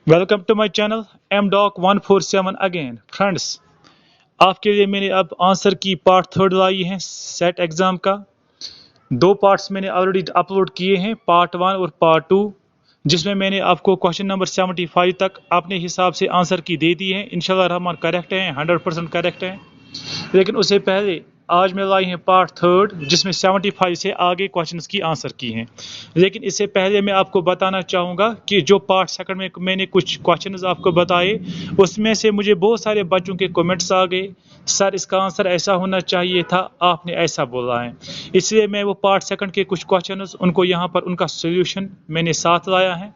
Welcome to my channel mdoc147 again friends. आपके लिए मैंने अब आंसर की पार्ट 3 लाई है सेट एग्ज़ाम का। दो पार्ट्स मैंने ऑलरेडी अपलोड किए हैं, पार्ट 1 और पार्ट 2, जिसमें मैंने आपको क्वेश्चन नंबर 75 तक अपने हिसाब से आंसर की दे दी है। इंशाल्लाह रहमान करेक्ट है, 100% करेक्ट है। लेकिन उससे पहले आज मैं लाई है पार्ट 3 जिसमें 75 से आगे क्वेश्चंस की आंसर की हैं। लेकिन इससे पहले मैं आपको बताना चाहूँगा कि जो पार्ट 2 में मैंने कुछ क्वेश्चंस आपको बताए, उसमें से मुझे बहुत सारे बच्चों के कमेंट्स आ गए, सर इसका आंसर ऐसा होना चाहिए था, आपने ऐसा बोला है। इसलिए मैं वो पार्ट 2 के कुछ क्वेश्चंस उनको यहाँ पर उनका सोल्यूशन मैंने साथ लाया है।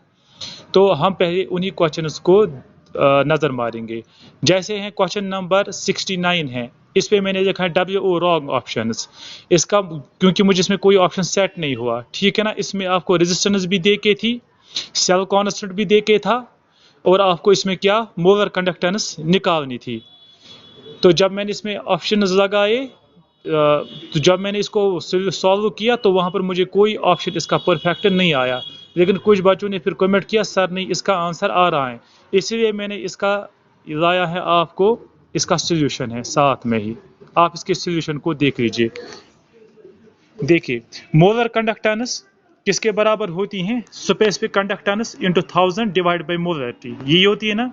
तो हम पहले उन्हीं क्वेश्चंस को नज़र मारेंगे। जैसे हैं क्वेश्चन नंबर 69 है, इस पे मैंने लिखा है WO रॉन्ग ऑप्शंस। इसका क्योंकि मुझे इसमें कोई ऑप्शन सेट नहीं हुआ, ठीक है ना। इसमें आपको रेजिस्टेंस भी दे के थी, सेल कांस्टेंट भी दे के था, और आपको इसमें क्या मोलर कंडक्टेंस निकालनी थी। तो जब मैंने इसमें ऑप्शंस लगाए, तो जब मैंने इसको सॉल्व किया तो वहाँ पर मुझे कोई ऑप्शन इसका परफेक्ट नहीं आया। लेकिन कुछ बच्चों ने फिर कमेंट किया, सर नहीं इसका आंसर आ रहा है, इसलिए मैंने इसका लाया है, आपको इसका सोल्यूशन है साथ में ही। आप इसके सोल्यूशन को देख लीजिए। देखिए, मोलर कंडक्टेंस किसके बराबर होती हैं? Specific conductance into 1000 divide by molarity, यही होती है ना।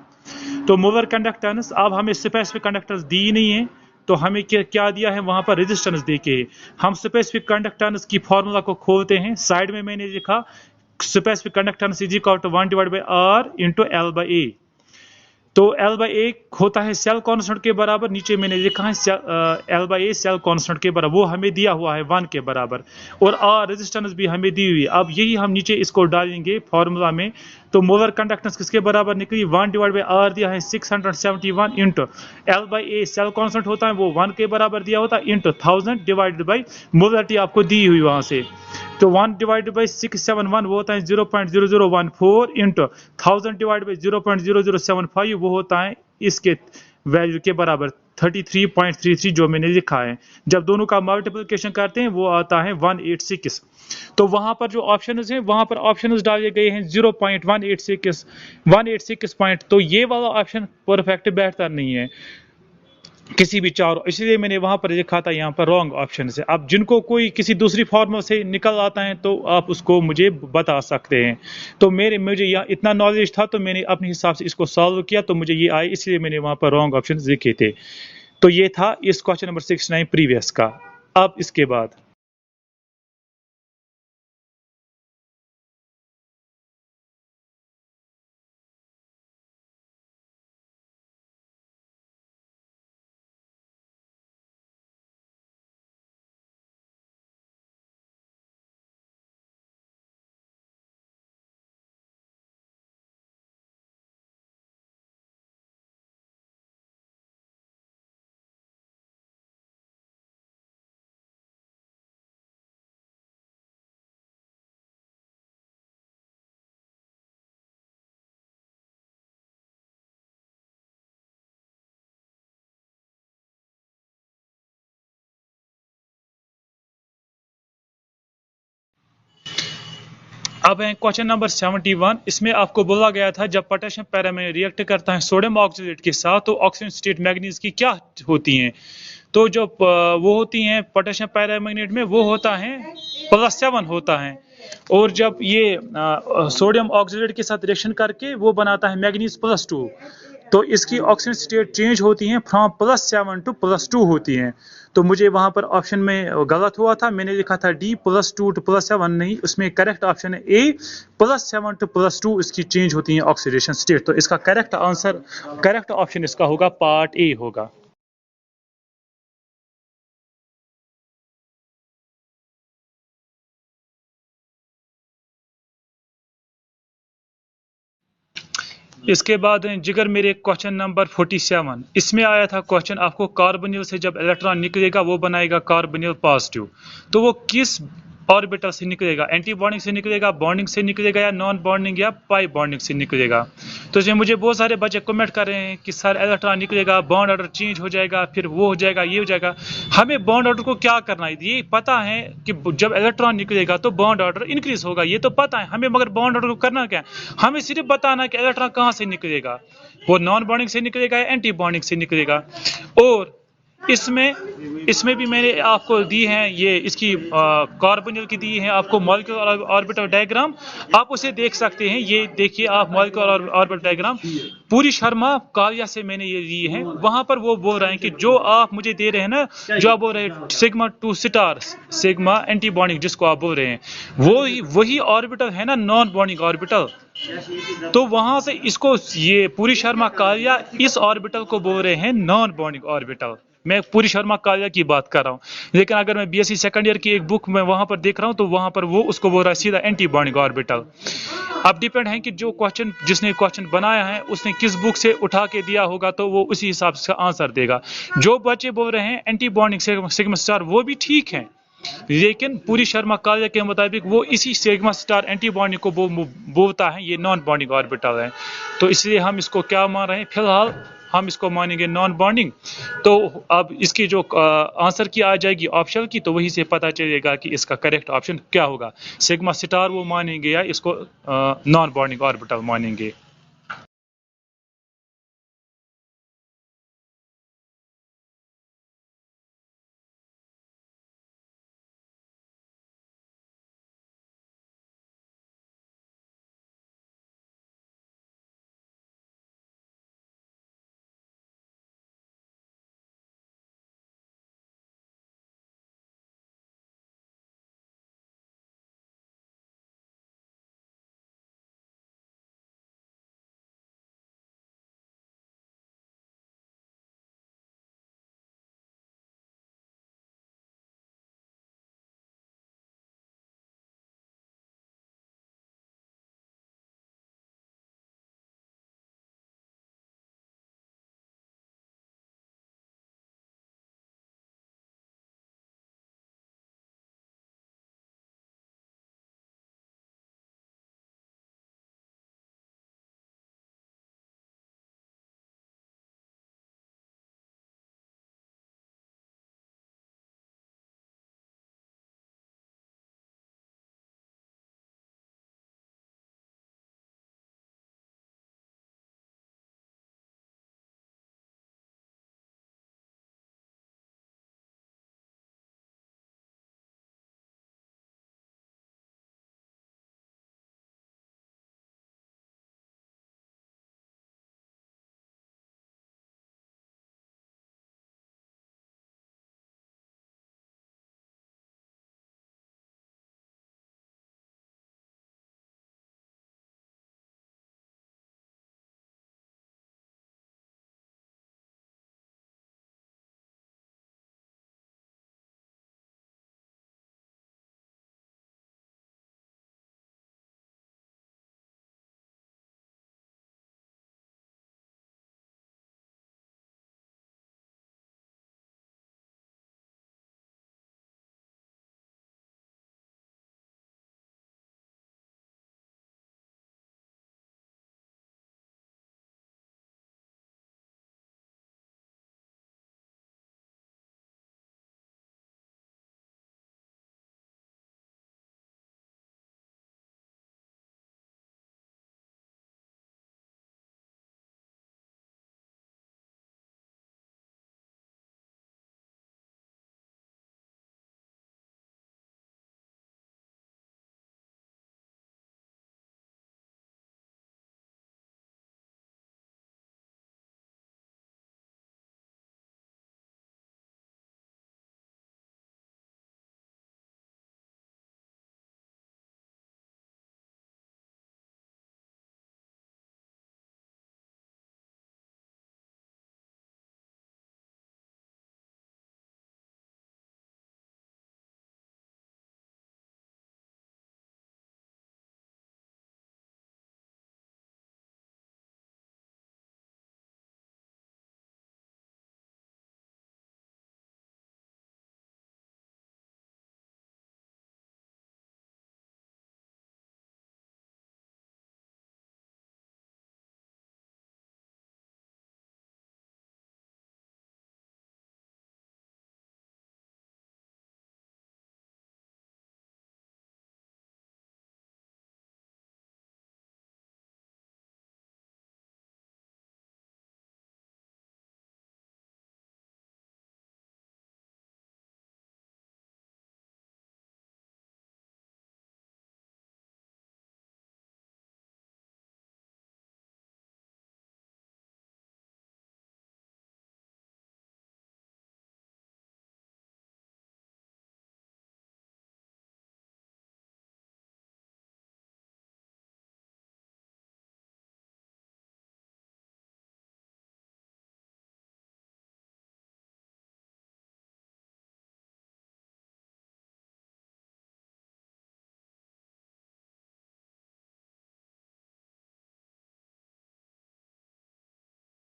तो मोलर कंडक्टेंस, अब हमें स्पेसिफिक कंडक्टेंस दी नहीं है, तो हमें क्या दिया है वहां पर? रेजिस्टेंस दे के। हम स्पेसिफिक कंडक्टेंस की फॉर्मूला को खोलते हैं। साइड में मैंने लिखा specific conductance is equal to 1 divide by R into L by A. तो एल बाई ए होता है सेल कांस्टेंट के बराबर, नीचे मैंने लिखा है L by A cell constant के बराबर, वो हमें दिया हुआ है 1 के बराबर, और आर रेजिस्टेंस भी हमें दी हुई है। अब यही हम नीचे इसको डालेंगे फॉर्मूला में। तो मोलर कंडक्टेंस किसके बराबर निकली? 1 डिवाइड बाई आर दिया है 671 into L by A cell constant होता है वो 1 के बराबर दिया होता है, इंटू 1000 डिवाइडेड बाई मोलरिटी आपको दी हुई वहां से। तो 1 डिवाइडेड बाई 671 वो होता है 0.0014 इंटू 1000 डिवाइड बाई 0.0075 वो होता है इसके वैल्यू के बराबर 33.33 जो मैंने लिखा है। जब दोनों का मल्टीप्लिकेशन करते हैं वो आता है 186। तो वहां पर जो ऑप्शंस हैं वहां पर ऑप्शंस डाले गए हैं 0.186 186 पॉइंट। तो ये वाला ऑप्शन परफेक्ट बैठता नहीं है किसी भी चार, इसलिए मैंने वहां पर लिखा था यहाँ पर रॉन्ग ऑप्शन है। अब जिनको कोई किसी दूसरी फॉर्मूला से निकल आता है तो आप उसको मुझे बता सकते हैं। तो मुझे यहाँ इतना नॉलेज था तो मैंने अपने हिसाब से इसको सॉल्व किया, तो मुझे ये आए, इसलिए मैंने वहां पर रॉन्ग ऑप्शन लिखे थे। तो ये था इस क्वेश्चन नंबर 69 प्रीवियस का। अब इसके बाद अब है क्वेश्चन नंबर 71। इसमें आपको बोला गया था जब पोटेशियम पैरामैग्नेट रिएक्ट करता है सोडियम ऑक्सीडेट के साथ तो ऑक्सीजन स्टेट मैग्नीज की क्या होती हैं? तो जो वो होती हैं पोटेशियम पैरामैग्नेट में, वो होता है +7 होता है। और जब ये सोडियम ऑक्सीडेट के साथ रिएक्शन करके वो बनाता है मैग्नीज +2, तो इसकी ऑक्सीजन स्टेट चेंज होती हैं फ्रॉम +7 टू +2 होती हैं। तो मुझे वहां पर ऑप्शन में गलत हुआ था, मैंने लिखा था D +2 टू +7, नहीं, उसमें करेक्ट ऑप्शन है A +7 टू +2 इसकी चेंज होती है ऑक्सीडेशन स्टेट। तो इसका करेक्ट आंसर, करेक्ट ऑप्शन इसका होगा पार्ट A होगा। इसके बाद जिगर मेरे क्वेश्चन नंबर 47। इसमें आया था क्वेश्चन, आपको कार्बोनिल से जब इलेक्ट्रॉन निकलेगा वो बनाएगा कार्बोनिल पॉजिटिव, तो वो किस ऑर्बिटल से निकलेगा? एंटी बॉन्डिंग से निकलेगा, बॉन्डिंग से निकलेगा, या नॉन बॉन्डिंग या पाई बॉन्डिंग से निकलेगा? तो इसमें मुझे बहुत सारे बच्चे कमेंट कर रहे हैं कि सर इलेक्ट्रॉन निकलेगा, बॉन्ड ऑर्डर चेंज हो जाएगा, फिर वो हो जाएगा, ये हो जाएगा। हमें बॉन्ड ऑर्डर को क्या करना है, ये पता है कि जब इलेक्ट्रॉन निकलेगा तो बॉन्ड ऑर्डर इंक्रीज होगा, ये तो पता है हमें। मगर बॉन्ड ऑर्डर को करना क्या है, हमें सिर्फ बताना है कि इलेक्ट्रॉन कहाँ से निकलेगा, वो नॉन बॉन्डिंग से निकलेगा या एंटी बॉन्डिंग से निकलेगा। और इसमें भी मैंने आपको दी है ये इसकी कार्बोनिल की दी है आपको मॉलिक्यूलर ऑर्बिटल डायग्राम, आप उसे देख सकते हैं। ये देखिए आप मॉलिक्यूलर ऑर्बिटल डायग्राम पूरी शर्मा काव्या से मैंने ये दी है। वहां पर वो बोल रहे हैं कि जो आप मुझे दे रहे हैं ना, जो आप बोल रहे हैं sigma two star sigma anti bonding जिसको आप बोल रहे हैं, वो वही ऑर्बिटल है ना नॉन बॉन्डिंग ऑर्बिटल। तो वहां से इसको ये पूरी शर्मा काव्या इस ऑर्बिटल को बोल रहे हैं नॉन बॉन्डिंग ऑर्बिटल। मैं पूरी शर्मा काव्या की बात कर रहा हूं, लेकिन अगर मैं बीएससी सेकंड ईयर की एक बुक में वहां पर देख रहा हूं तो वहां पर वो उसको बोल रहा है सीधा एंटी बॉन्डिंग ऑर्बिटल। अब डिपेंड है कि जो क्वेश्चन जिसने क्वेश्चन बनाया है उसने किस बुक से उठा के दिया होगा, तो वो उसी हिसाब से आंसर देगा। जो बच्चे बोल रहे हैं एंटी बॉन्डिंग सिग्मा स्टार वो भी ठीक है, लेकिन पूरी शर्मा काव्या के मुताबिक वो इसी सिग्मा स्टार एंटी बॉन्डिंग को बोलता है ये नॉन बॉन्डिंग ऑर्बिटल है। तो इसलिए हम इसको क्या मान रहे हैं, फिलहाल हम इसको मानेंगे नॉन बॉन्डिंग। तो अब इसकी जो आंसर की आ जाएगी ऑप्शन की, तो वही से पता चलेगा कि इसका करेक्ट ऑप्शन क्या होगा, सिग्मा स्टार वो मानेंगे या इसको नॉन बॉन्डिंग ऑर्बिटल मानेंगे।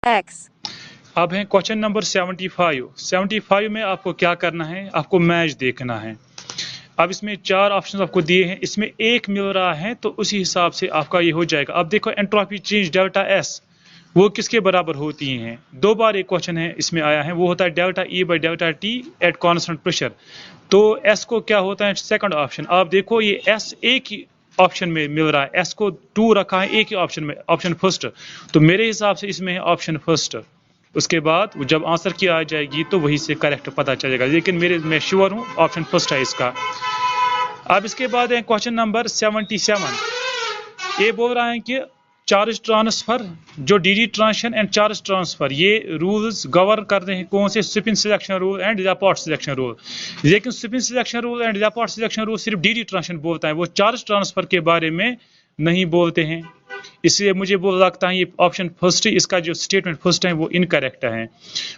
X. अब है क्वेश्चन नंबर 75। 75 में आपको क्या करना है, आपको मैच देखना है। अब इसमें 4 ऑप्शन आपको दिए हैं, इसमें एक मिल रहा है तो उसी हिसाब से आपका ये हो जाएगा। अब देखो एंट्रोपी चेंज डेल्टा एस वो किसके बराबर होती हैं। 2 बार एक क्वेश्चन है इसमें आया है, वो होता है delta E by delta T at constant pressure. तो एस को क्या होता है, सेकंड ऑप्शन। आप देखो ये एस एक ही ऑप्शन में मिल रहा है, एस को 2 रखा है एक ही ऑप्शन में, ऑप्शन फर्स्ट। तो मेरे हिसाब से इसमें है ऑप्शन फर्स्ट। उसके बाद जब आंसर की आ जाएगी तो वही से करेक्ट पता चलेगा, लेकिन मैं श्योर हूँ ऑप्शन फर्स्ट है इसका। अब इसके बाद है क्वेश्चन नंबर 77। ये बोल रहा है कि चार्ज ट्रांसफर, जो DD transition and charge transfer, ये रूल्स गवर्न कर रहे हैं कौन से, spin selection rule and Laporte selection rule. लेकिन spin selection rule and Laporte selection rule सिर्फ डीडी ट्रांसशन बोलता है, वो चार्ज ट्रांसफर के बारे में नहीं बोलते हैं। इसलिए मुझे वो लगता है ये ऑप्शन फर्स्ट, इसका जो स्टेटमेंट फर्स्ट है वो इनकरेक्ट है,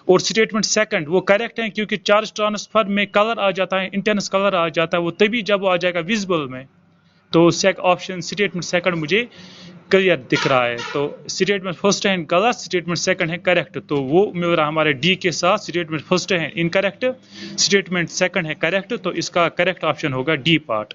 और स्टेटमेंट सेकंड वो करेक्ट है, क्योंकि चार्ज ट्रांसफर में कलर आ जाता है, इंटेंस कलर आ जाता है, वो तभी जब वो आ जाएगा विजिबल में। तो ऑप्शन स्टेटमेंट सेकंड मुझे क्लियर दिख रहा है। तो स्टेटमेंट फर्स्ट है गलत, स्टेटमेंट सेकंड है करेक्ट, तो वो मिल रहा है हमारे डी के साथ। स्टेटमेंट फर्स्ट है इनकरेक्ट, स्टेटमेंट सेकंड है करेक्ट, तो इसका करेक्ट ऑप्शन होगा डी पार्ट।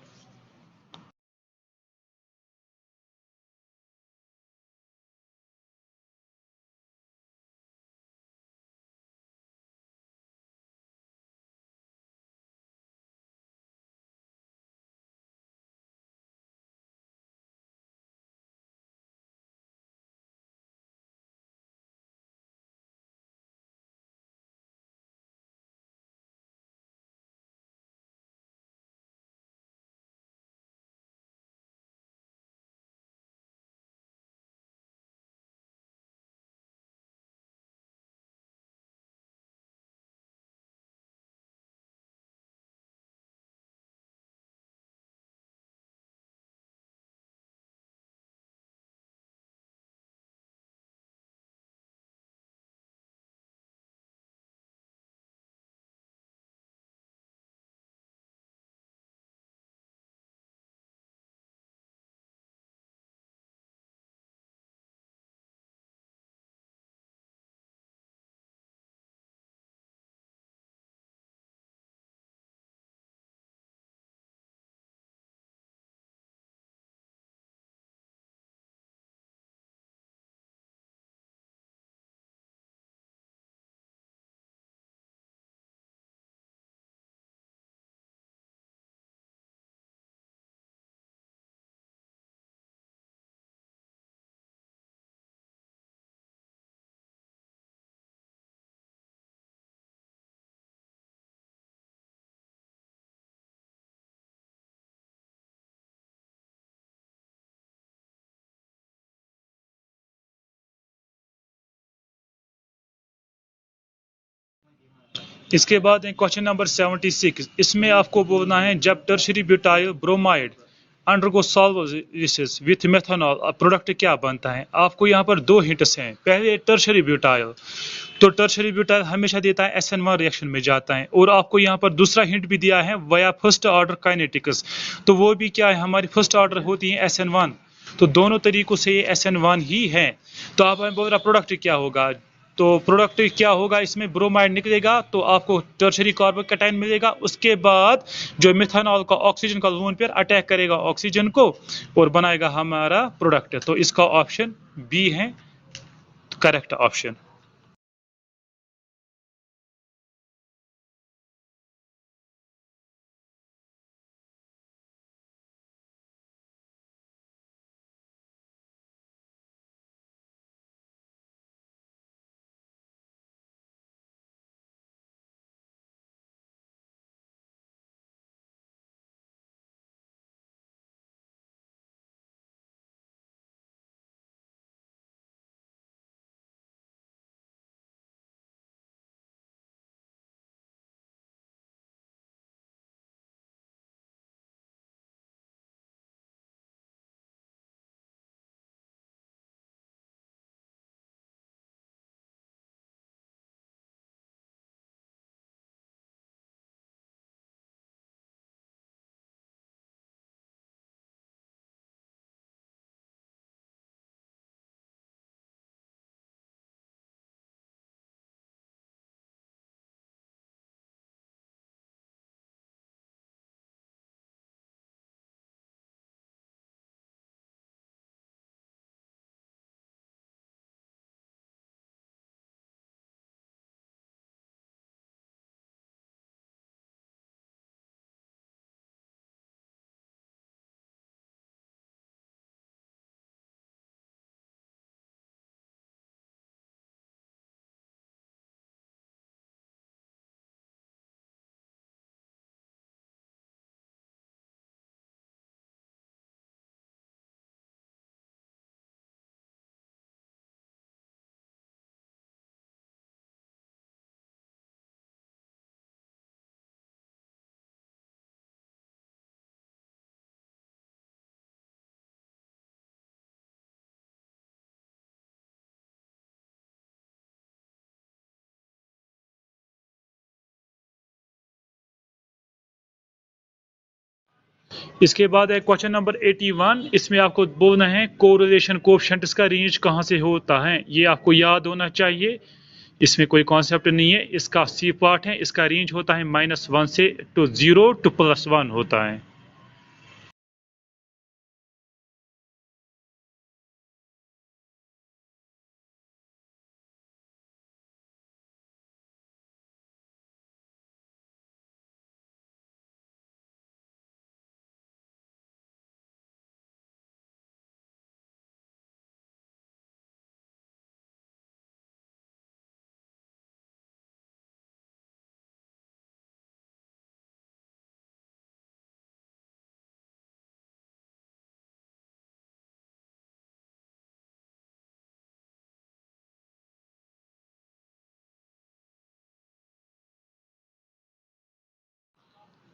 इसके बाद क्वेश्चन नंबर 76। इसमें आपको बोलना है जब tertiary butyl bromide undergo solvolysis with methanol product क्या बनता है। आपको यहाँ पर 2 हिंट्स हैं। पहले टर्शरी ब्यूटाइल, तो टर्शरी ब्यूटाइल हमेशा देता है SN1 रिएक्शन में जाता है, और आपको यहाँ पर दूसरा हिंट भी दिया है वाया फर्स्ट ऑर्डर काइनेटिक्स, तो वो भी क्या है, हमारी फर्स्ट ऑर्डर होती है SN1। तो दोनों तरीकों से ये SN1 ही है। तो आप बोल रहा प्रोडक्ट क्या होगा, तो प्रोडक्ट क्या होगा, इसमें ब्रोमाइड निकलेगा तो आपको टर्शरी कार्बोकैटायन मिलेगा। उसके बाद जो मिथानॉल का ऑक्सीजन का लोन पेयर अटैक करेगा ऑक्सीजन को और बनाएगा हमारा प्रोडक्ट। तो इसका ऑप्शन बी है करेक्ट ऑप्शन। इसके बाद है क्वेश्चन नंबर 81। इसमें आपको बोलना है कोरिलेशन कोएफिशिएंट्स का रेंज कहाँ से होता है, ये आपको याद होना चाहिए। इसमें कोई कॉन्सेप्ट नहीं है, इसका सी पार्ट है। इसका रेंज होता है -1 से टू 0 टू +1 होता है।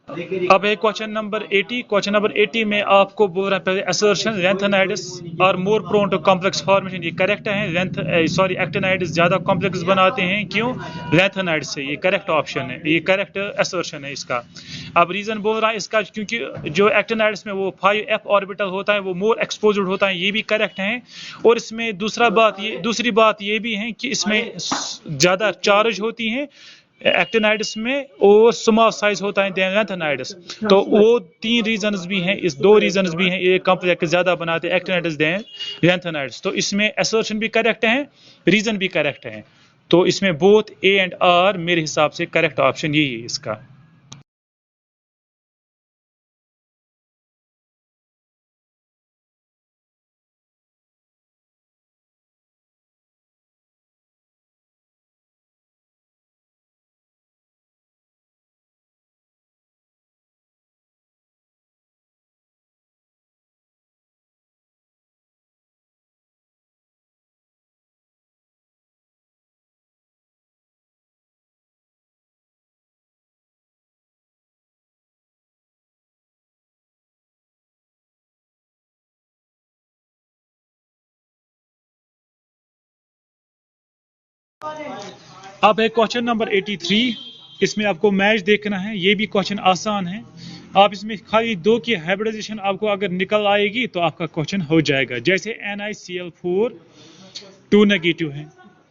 अब है क्वेश्चन नंबर 80। क्वेश्चन नंबर 80 में आपको बोल रहा है पहले assertion lanthanides are more prone to complex formation. ये करेक्ट है। एक्टिनाइड्स ज्यादा कॉम्प्लेक्स बनाते हैं, क्यों? लैंथेनाइड्स से। ये करेक्ट ऑप्शन है, ये करेक्ट असर्शन है इसका। अब रीजन बोल रहा है इसका, क्योंकि जो एक्टिनाइड्स में वो 5f ऑर्बिटल होता है, वो मोर एक्सपोज्ड होता है, ये भी करेक्ट है। और इसमें दूसरी बात ये भी है कि इसमें ज्यादा चार्ज होती है एक्टिनाइड्स में, और स्मॉल साइज होता है देन लैंथेनाइड्स। तो वो तीन रीजंस भी हैं, इस दो रीजंस भी हैं, ये कॉम्प्लेक्स ज्यादा बनाते हैं एक्टिनाइड्स देन लैंथेनाइड्स। तो इसमें असर्शन भी करेक्ट है, रीजन भी करेक्ट है। तो इसमें बोथ ए एंड आर मेरे हिसाब से करेक्ट ऑप्शन यही है इसका। अब है क्वेश्चन नंबर 83। इसमें आपको मैच देखना है, ये भी क्वेश्चन आसान है। आप इसमें खाली दो की हाइब्रिडाइजेशन आपको अगर निकल आएगी तो आपका क्वेश्चन हो जाएगा। जैसे NiCl4 2 नेगेटिव है,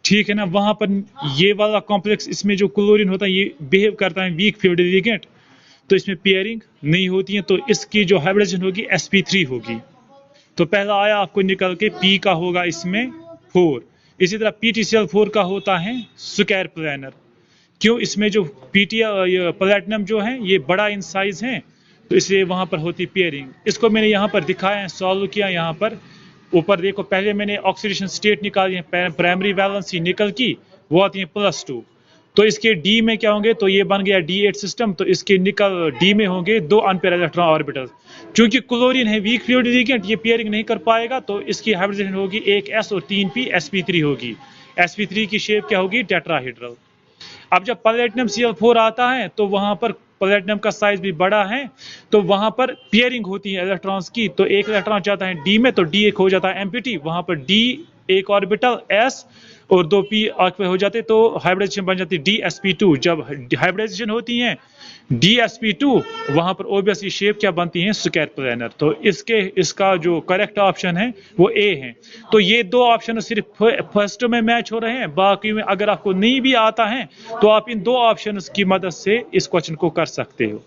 ठीक है ना, वहां पर ये वाला कॉम्प्लेक्स, इसमें जो क्लोरीन होता है ये बिहेव करता है वीक फील्ड लिगेंड, तो इसमें पेयरिंग नहीं होती है, तो इसकी जो हाइब्रिडाइजेशन होगी sp3 होगी। तो पहला आया आपको निकल के P का होगा इसमें 4। इसी तरह PtCl4 का होता है स्क्वायर प्लानर। क्यों? इसमें जो प्लेटिनम जो है ये बड़ा इन साइज है, तो इसलिए वहां पर होती पेयरिंग। इसको मैंने यहाँ पर दिखाया है, सॉल्व किया। यहाँ पर ऊपर देखो, पहले मैंने ऑक्सीडेशन स्टेट निकाली है, प्राइमरी वैलेंसी निकल की, वो आती है +2। तो इसके डी में क्या होंगे, तो ये बन गया D8 सिस्टम। तो इसके निकल डी में होंगे 2 अनपेयर इलेक्ट्रॉन ऑर्बिटल। क्योंकि क्लोरीन है वीक फील्ड लिगेंड, ये पेयरिंग नहीं कर पाएगा, तो इसकी हाइब्रिडाइजेशन होगी 1s और 3p sp3 होगी। sp3 की शेप क्या होगी? टेट्राहेड्रल। अब जब प्लेटिनम Cl4 आता है तो वहां पर प्लेटिनम का साइज भी बड़ा है, तो वहां पर पेयरिंग होती है इलेक्ट्रॉन्स की। तो एक इलेक्ट्रॉन जाता है डी में, तो डी एक हो जाता है एम्प्टी, वहां पर डी एक ऑर्बिटल s और 2p ऑक्यूपाई हो जाते, तो हाइब्रिडाइजेशन बन जाती है DsP2। जब हाइब्रिडाइजेशन होती है DsP2, वहां पर ओबियसली शेप क्या बनती है? Square planar. तो इसका जो करेक्ट ऑप्शन है वो ए है। तो ये दो ऑप्शन सिर्फ फर्स्ट में मैच हो रहे हैं, बाकी में अगर आपको नहीं भी आता है तो आप इन दो ऑप्शन की मदद से इस क्वेश्चन को कर सकते हो।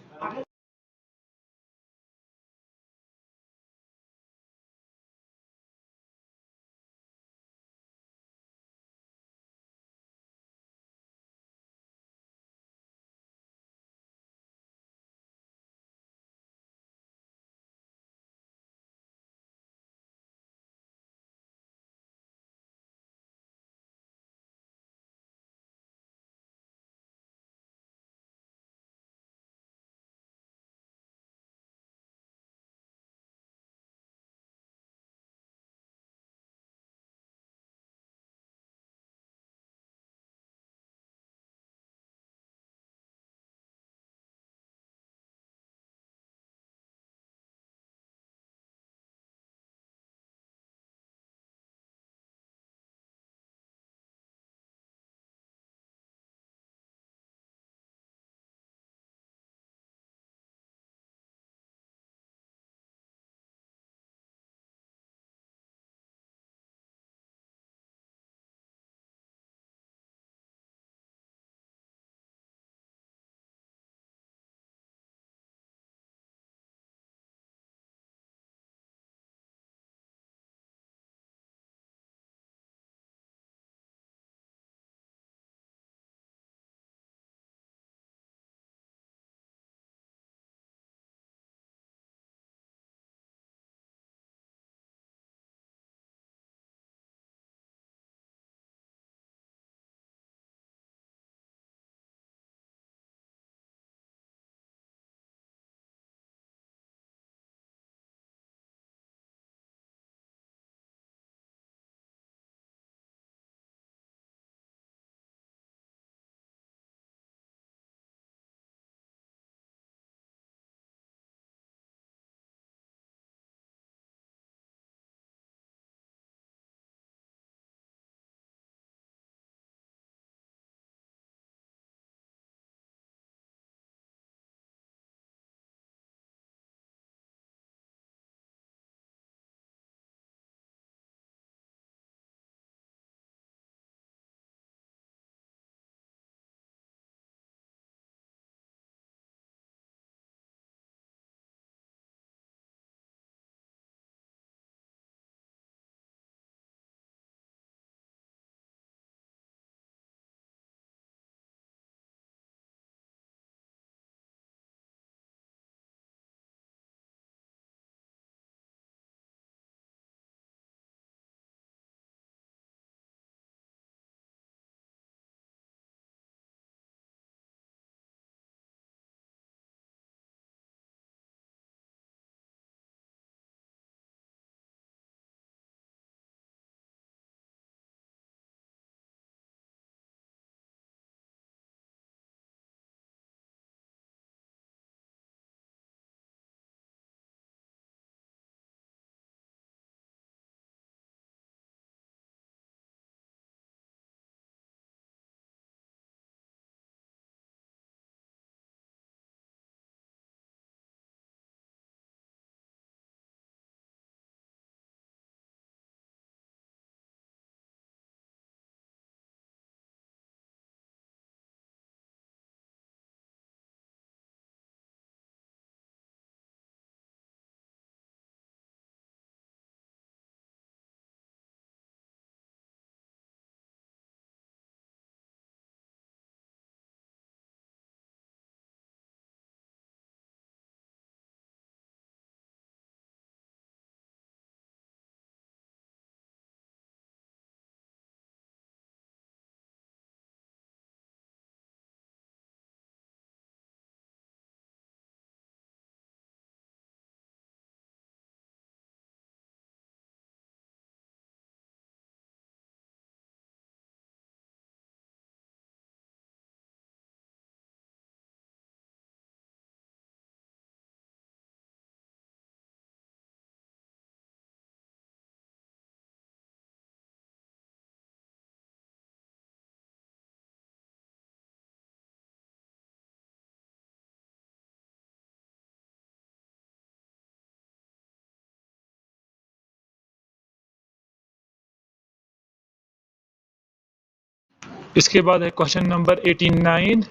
इसके बाद है क्वेश्चन नंबर 89।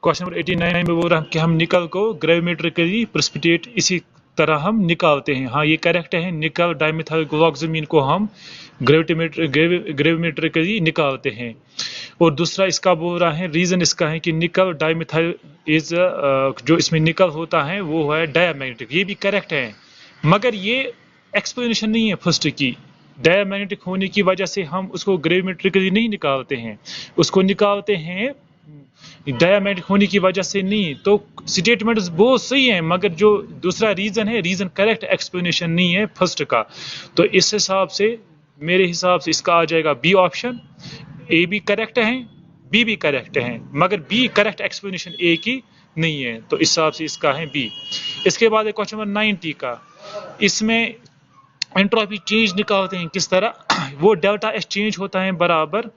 क्वेश्चन नंबर 89 में बोल रहा है कि हम निकल को ग्रेविमेट्रिकली प्रेसिपिटेट इसी तरह हम निकालते हैं। हाँ, ये करेक्ट है। निकल डाइमिथाइल ग्लूकोजामीन को हम ग्रेविमेट्रिकली निकालते हैं। और दूसरा इसका बोल रहा है, रीजन इसका है कि निकल डाइमिथाइल इज जो इसमें निकल होता है वो है डायमैग्नेटिक। ये भी करेक्ट है, मगर ये एक्सप्लेनेशन नहीं है फर्स्ट की। डायमैग्नेटिक होने की वजह से हम उसको ग्रेविमेट्रिकली नहीं निकालते हैं, उसको निकालते हैं डायमैग्नेटिक होने की वजह से नहीं। तो स्टेटमेंट बहुत सही है, मगर जो दूसरा रीजन है, रीजन करेक्ट एक्सप्लेनेशन नहीं है फर्स्ट का। तो इस हिसाब से मेरे हिसाब से इसका आ जाएगा बी ऑप्शन। ए भी करेक्ट है, बी भी करेक्ट है, मगर बी करेक्ट एक्सप्लेनेशन ए की नहीं है। तो इस हिसाब से इसका है बी। इसके बाद क्वेश्चन नंबर 90 का, इसमें एंट्रोपी चेंज निकालते हैं किस तरह। वो डेल्टा एस चेंज होता है बराबर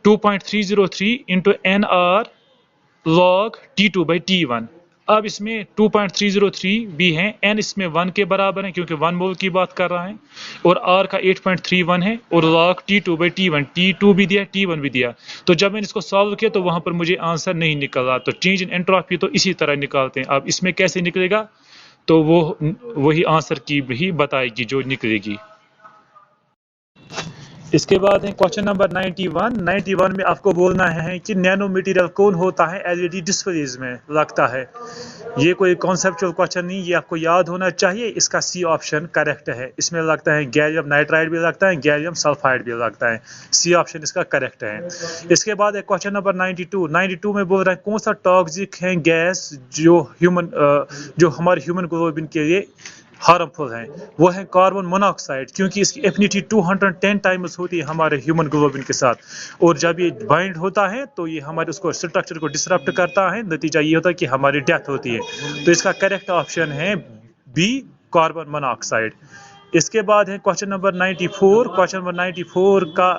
2.303 into N R log T2 by T1। अब इसमें 2.303 भी है, n इसमें 1 के बराबर है क्योंकि 1 मोल की बात कर रहा है, और r का 8.31 है, और log T2 by T1, T2 भी दिया T1 भी दिया। तो जब मैंने इसको सॉल्व किया तो वहां पर मुझे आंसर नहीं निकला। तो चेंज इन एंट्रोपी तो इसी तरह निकालते हैं। अब इसमें कैसे निकलेगा, तो वो वही आंसर की भी बताएगी जो निकलेगी। इसके बाद है क्वेश्चन नंबर 91। 91 में आपको बोलना है कि नैनो मटेरियल कौन होता है एलईडी डिस्प्लेज में लगता है। ये कोई कॉन्सेप्चुअल क्वेश्चन नहीं, ये आपको याद होना चाहिए। इसका सी ऑप्शन करेक्ट है। इसमें लगता है गैलियम नाइट्राइड भी लगता है, गैलियम सल्फाइड भी लगता है। सी ऑप्शन इसका करेक्ट है। इसके बाद है क्वेश्चन नंबर 92। 92 में बोल रहा है कौन सा टॉक्सिक है गैस जो हमारे ह्यूमन ग्लोबिन के लिए हार्मफुल है। वो है कार्बन मोनोऑक्साइड, क्योंकि इसकी एफिनिटी 210 टाइम्स होती है हमारे ह्यूमन ग्लोबिन के साथ, और जब ये बाइंड होता है तो ये हमारे उसको स्ट्रक्चर को डिसरप्ट करता है। नतीजा ये होता है कि हमारी डेथ होती है। तो इसका करेक्ट ऑप्शन है बी, कार्बन मोनोऑक्साइड। इसके बाद है क्वेश्चन नंबर 94। क्वेश्चन नंबर 94 का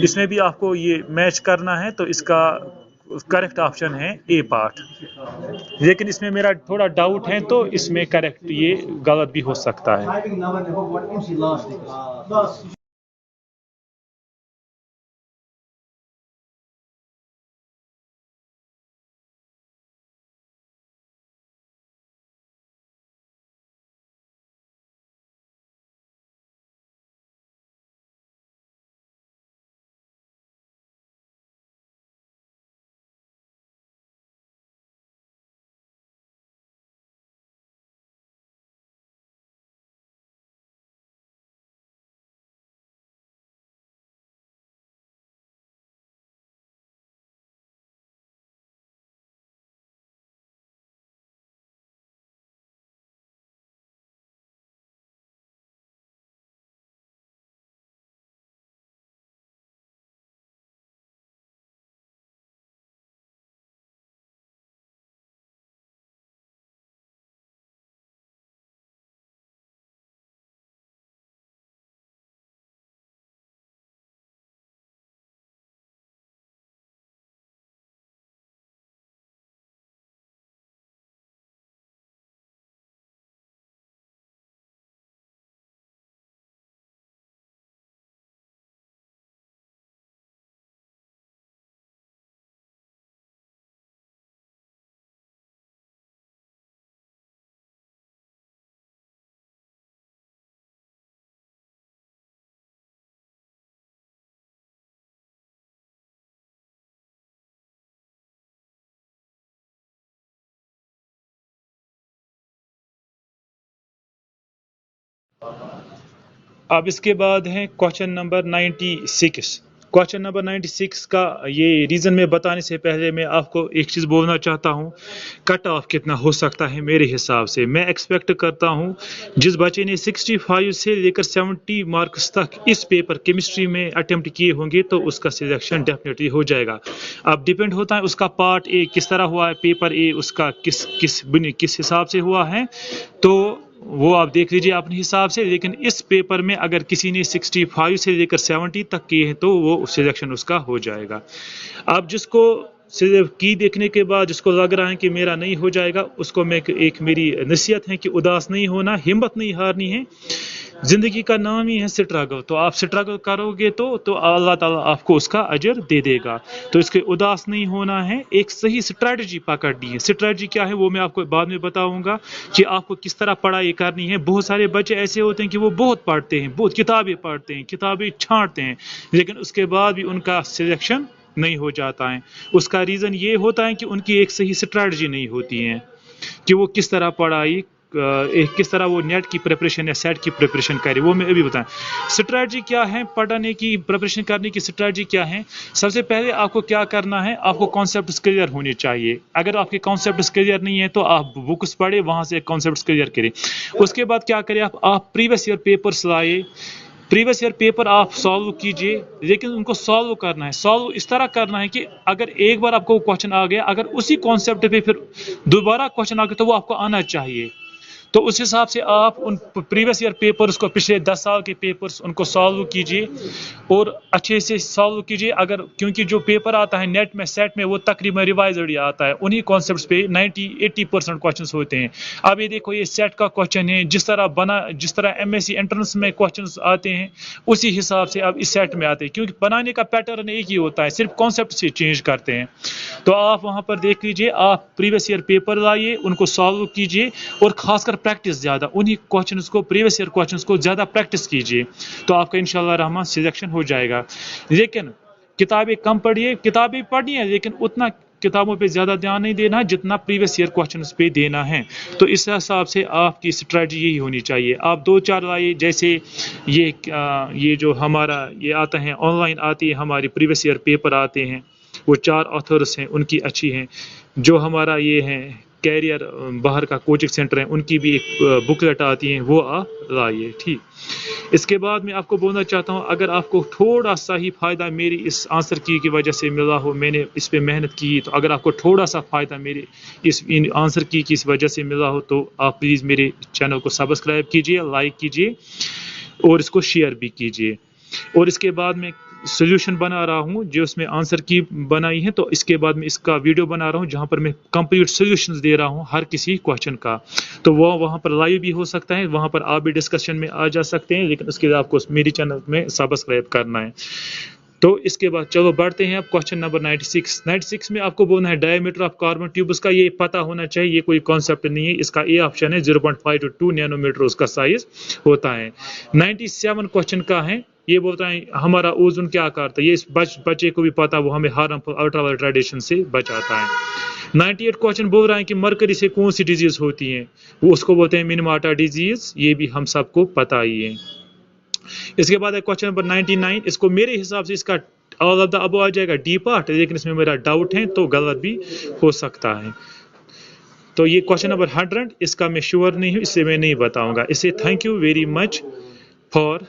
इसमें भी आपको ये मैच करना है, तो इसका करेक्ट ऑप्शन है ए पार्ट। लेकिन इसमें मेरा थोड़ा डाउट है, तो इसमें करेक्ट ये गलत भी हो सकता है। अब इसके बाद है क्वेश्चन नंबर 96। क्वेश्चन नंबर 96 का ये रीजन में बताने से पहले मैं आपको एक चीज बोलना चाहता हूँ। कट ऑफ कितना हो सकता है मेरे हिसाब से, मैं एक्सपेक्ट करता हूँ जिस बच्चे ने 65 से लेकर 70 मार्क्स तक इस पेपर केमिस्ट्री में अटेम्प्ट किए होंगे तो उसका सिलेक्शन डेफिनेटली हो जाएगा। अब डिपेंड होता है उसका पार्ट ए किस तरह हुआ है, पेपर ए उसका किस हिसाब से हुआ है, तो वो आप देख लीजिए अपने हिसाब से। लेकिन इस पेपर में अगर किसी ने 65 से लेकर 70 तक किए हैं तो वो सिलेक्शन उसका हो जाएगा। अब जिसको की देखने के बाद जिसको लग रहा है कि मेरा नहीं हो जाएगा, उसको मैं एक मेरी नसीहत है कि उदास नहीं होना, हिम्मत नहीं हारनी है। जिंदगी का नाम ही है स्ट्रगल। तो आप स्ट्रगल करोगे तो अल्लाह ताला आपको उसका अजर दे देगा। तो इसके उदास नहीं होना है, एक सही स्ट्रेटजी पकड़नी है। स्ट्रेटजी क्या है वो मैं आपको बाद में बताऊंगा कि आपको किस तरह पढ़ाई करनी है। बहुत सारे बच्चे ऐसे होते हैं कि वो बहुत पढ़ते हैं, बहुत किताबें पढ़ते हैं, किताबें छांटते हैं, लेकिन उसके बाद भी उनका सिलेक्शन नहीं हो जाता है। उसका रीज़न ये होता है कि उनकी एक सही स्ट्रेटजी नहीं होती है कि वो किस तरह पढ़ाई किस तरह वो नेट की प्रिपरेशन या सेट की प्रिपरेशन करे, वो मैं अभी बताएं। स्ट्रेटजी क्या है, पढ़ने की प्रिपरेशन करने की स्ट्रेटजी क्या है? सबसे पहले आपको क्या करना है, आपको कॉन्सेप्ट्स क्लियर होने चाहिए। अगर आपके कॉन्सेप्ट्स क्लियर नहीं है तो आप बुक्स पढ़े, वहां से कॉन्सेप्ट्स क्लियर करें। उसके बाद क्या करें, आप प्रीवियस ईयर पेपर्स लाए, प्रीवियस ईयर पेपर आप सॉल्व कीजिए, लेकिन उनको सॉल्व करना है। सॉल्व इस तरह करना है कि अगर एक बार आपको क्वेश्चन आ गया, अगर उसी कॉन्सेप्ट पे फिर दोबारा क्वेश्चन आ गया तो वो आपको आना चाहिए। तो उस हिसाब से आप उन प्रीवियस ईयर पेपर्स को, पिछले 10 साल के पेपर्स, उनको सॉल्व कीजिए और अच्छे से सॉल्व कीजिए। अगर क्योंकि जो पेपर आता है नेट में, सेट में, वो तकरीबन रिवाइज्ड ही आता है, उन्हीं कॉन्सेप्ट्स पे 90-80% क्वेश्चंस होते हैं। अब ये देखो, ये सेट का क्वेश्चन है, जिस तरह एमएससी एंट्रेंस में क्वेश्चंस आते हैं उसी हिसाब से अब इस सेट में आते हैं, क्योंकि बनाने का पैटर्न एक ही होता है, सिर्फ कॉन्सेप्ट से चेंज करते हैं। तो आप वहां पर देख लीजिए, आप प्रीवियस ईयर पेपर लाइए, उनको सॉल्व कीजिए और खासकर प्रैक्टिस ज्यादा, उन्हीं क्वेश्चंस को, प्रीवियस ईयर क्वेश्चंस को ज्यादा प्रैक्टिस कीजिए, तो आपका इंशाल्लाह रहमान सिलेक्शन हो जाएगा। लेकिन किताबें कम पढ़िए, किताबें पढ़नी है लेकिन उतना किताबों पे ज्यादा ध्यान नहीं देना जितना प्रीवियस ईयर क्वेश्चंस पे देना है। तो इस हिसाब से आपकी स्ट्रेटजी यही होनी चाहिए। आप 2-4 लाइए, जैसे ये जो हमारा ये आता है, ऑनलाइन आती है हमारी प्रीवियस ईयर पेपर आते हैं, वो 4 ऑथर्स हैं, उनकी अच्छी हैं। जो हमारा ये है कैरियर बाहर का कोचिंग सेंटर है, उनकी भी एक बुकलेट आती है, वो आप लाइए। ठीक, इसके बाद मैं आपको बोलना चाहता हूँ, अगर आपको थोड़ा सा ही फ़ायदा मेरी इस आंसर की वजह से मिला हो, मैंने इस पे मेहनत की, तो अगर आपको थोड़ा सा फ़ायदा मेरे इन आंसर की इस वजह से मिला हो तो आप प्लीज़ मेरे चैनल को सब्सक्राइब कीजिए, लाइक कीजिए और इसको शेयर भी कीजिए। और इसके बाद मैं सोल्यूशन बना रहा हूँ जो उसमें आंसर की बनाई है, तो इसके बाद मैं इसका वीडियो बना रहा हूँ जहाँ पर मैं कंप्लीट सोल्यूशंस दे रहा हूँ हर किसी क्वेश्चन का। तो वो वहाँ पर लाइव भी हो सकता है, वहाँ पर आप भी डिस्कशन में आ जा सकते हैं, लेकिन उसके लिए आपको मेरी चैनल में सब्सक्राइब करना है। तो इसके बाद चलो बढ़ते हैं अब क्वेश्चन नंबर 96 में आपको बोलना है डायमीटर ऑफ कार्बन ट्यूब, उसका ये पता होना चाहिए, ये कोई कॉन्सेप्ट नहीं है। इसका ए ऑप्शन है, 0.5 to 2 नैनोमीटर उसका साइज होता है। 97 क्वेश्चन का है, ये बोलता है हमारा ओजोन क्या करता है, ये इस बच्चे को भी पता, वो हमें हार्मफुल अल्ट्रावायलेट रेडिएशन से बचाता है। 98 क्वेश्चन बोल रहा है कि मरकरी से कौन सी डिजीज होती है, वो उसको बोलते हैं मिनमाटा डिजीज, ये भी हम सबको पता ही है। इसके बाद है क्वेश्चन नंबर 99, इसको मेरे हिसाब से इसका ऑल ऑफ द अबव आ जाएगा डी पार्ट, लेकिन इसमें मेरा डाउट है तो गलत भी हो सकता है। तो ये क्वेश्चन नंबर 100, इसका मैं श्योर नहीं हूँ, इससे मैं नहीं बताऊंगा। इससे thank you very much for